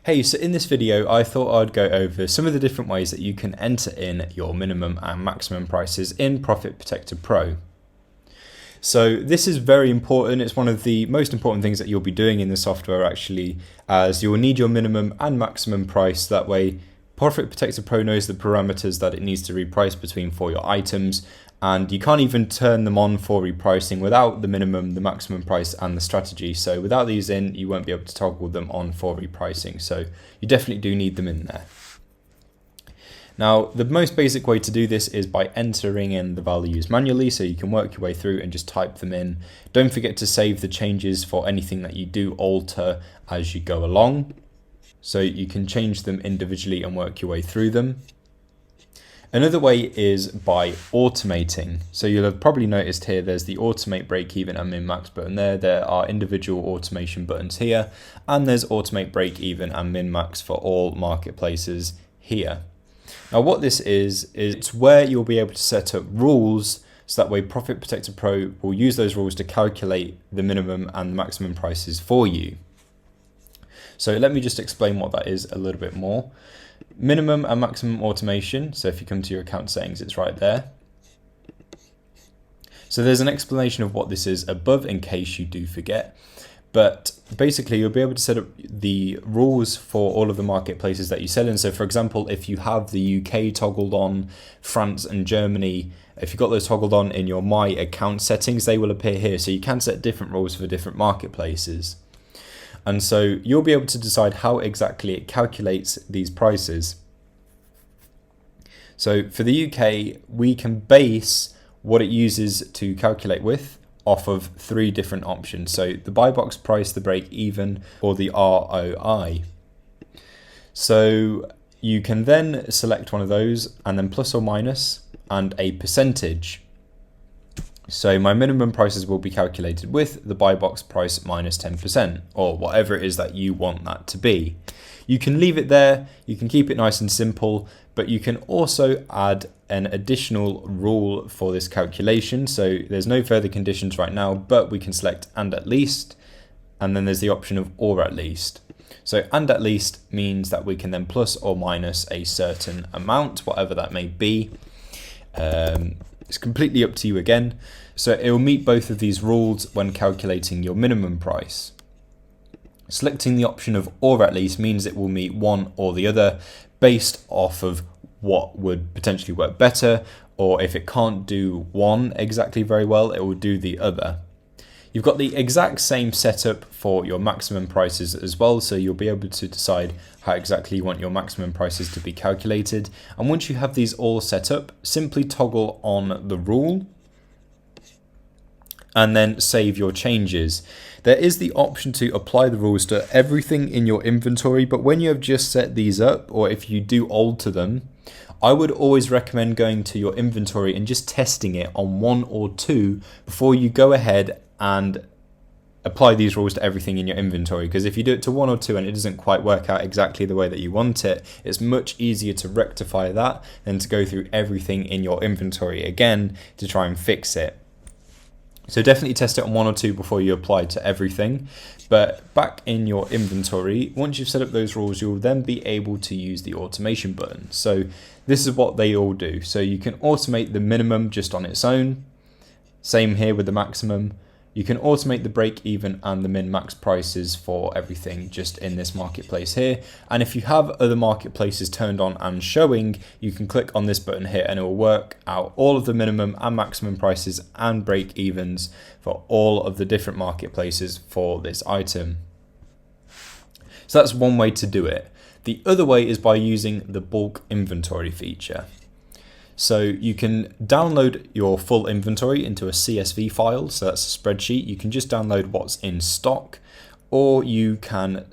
Hey, so in this video, I thought I'd go over some of the different ways that you can enter in your minimum and maximum prices in Profit Protector Pro. So this is very important. It's one of the most important things that you'll be doing in the software actually, as you'll need your minimum and maximum price. That way, Profit Protector Pro knows the parameters that it needs to reprice between for your items, and you can't even turn them on for repricing without the minimum, the maximum price, and the strategy. So without these in, you won't be able to toggle them on for repricing. So you definitely do need them in there. Now, the most basic way to do this is by entering in the values manually, so you can work your way through and just type them in. Don't forget to save the changes for anything that you do alter as you go along, so you can change them individually and work your way through them. Another way is by automating. So you'll have probably noticed here there's the automate break even and min max button there. There are individual automation buttons here, and there's automate break even and min max for all marketplaces here. Now what this is it's where you'll be able to set up rules, so that way Profit Protector Pro will use those rules to calculate the minimum and the maximum prices for you. So let me just explain what that is a little bit more. Minimum and maximum automation. So if you come to your account settings, it's right there. So there's an explanation of what this is above in case you do forget. But basically, you'll be able to set up the rules for all of the marketplaces that you sell in. So for example, if you have the UK toggled on, France and Germany, if you've got those toggled on in your My Account settings, they will appear here. So you can set different rules for different marketplaces. And so you'll be able to decide how exactly it calculates these prices. So for the UK, we can base what it uses to calculate with off of 3 different options. So the buy box price, the break even, or the ROI. So you can then select one of those and then plus or minus and a percentage. So my minimum prices will be calculated with the buy box price minus 10%, or whatever it is that you want that to be. You can leave it there, you can keep it nice and simple, but you can also add an additional rule for this calculation. So there's no further conditions right now, but we can select and at least, and then there's the option of or at least. So and at least means that we can then plus or minus a certain amount, whatever that may be. It's completely up to you again. So it will meet both of these rules when calculating your minimum price. Selecting the option of or at least means it will meet one or the other based off of what would potentially work better, or if it can't do one exactly very well, it will do the other. You've got the exact same setup for your maximum prices as well, so you'll be able to decide how exactly you want your maximum prices to be calculated. And once you have these all set up, simply toggle on the rule and then save your changes. There is the option to apply the rules to everything in your inventory, but when you have just set these up, or if you do alter them, I would always recommend going to your inventory and just testing it on 1 or 2 before you go ahead and apply these rules to everything in your inventory. Because if you do it to 1 or 2 and it doesn't quite work out exactly the way that you want it, it's much easier to rectify that than to go through everything in your inventory again to try and fix it. So definitely test it on 1 or 2 before you apply to everything. But back in your inventory, once you've set up those rules, you'll then be able to use the automation button. So this is what they all do. So you can automate the minimum just on its own. Same here with the maximum. You can automate the break even and the min max prices for everything just in this marketplace here. And if you have other marketplaces turned on and showing, you can click on this button here and it will work out all of the minimum and maximum prices and break evens for all of the different marketplaces for this item. So that's one way to do it. The other way is by using the bulk inventory feature. So you can download your full inventory into a CSV file, so that's a spreadsheet. You can just download what's in stock, or you can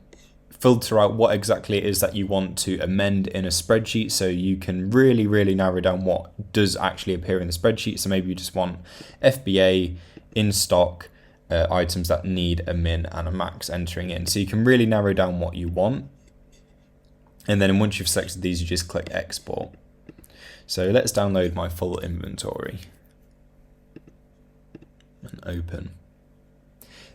filter out what exactly it is that you want to amend in a spreadsheet, so you can really narrow down what does actually appear in the spreadsheet. So maybe you just want FBA in stock items that need a min and a max entering in. So you can really narrow down what you want. And then once you've selected these, you just click export. So let's download my full inventory and open.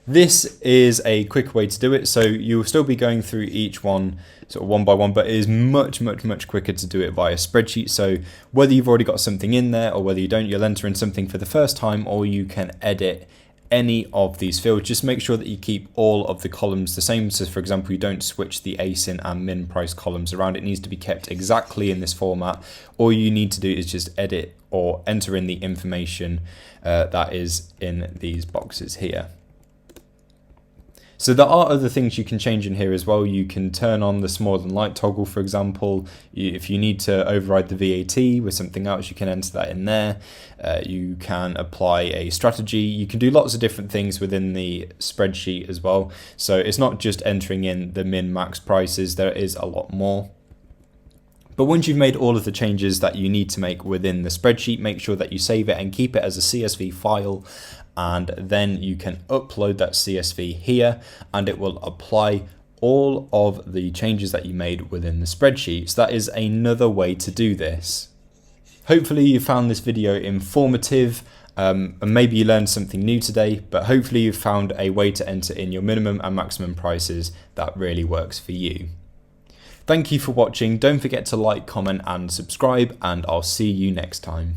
This is a quick way to do it. So you'll still be going through each one sort of one by one, but it is much quicker to do it via spreadsheet. So whether you've already got something in there or whether you don't, you'll enter in something for the first time, or you can edit any of these fields. Just make sure that you keep all of the columns the same. So for example, you don't switch the ASIN and min price columns around. It needs to be kept exactly in this format. All you need to do is just edit or enter in the information that is in these boxes here. So there are other things you can change in here as well. You can turn on the small and light toggle, for example. If you need to override the VAT with something else, you can enter that in there. You can apply a strategy. You can do lots of different things within the spreadsheet as well. So it's not just entering in the min-max prices, there is a lot more. But once you've made all of the changes that you need to make within the spreadsheet, make sure that you save it and keep it as a CSV file, and then you can upload that CSV here and it will apply all of the changes that you made within the spreadsheet. So that is another way to do this. Hopefully you found this video informative and maybe you learned something new today, but hopefully you found a way to enter in your minimum and maximum prices that really works for you. Thank you for watching. Don't forget to like, comment and subscribe, and I'll see you next time.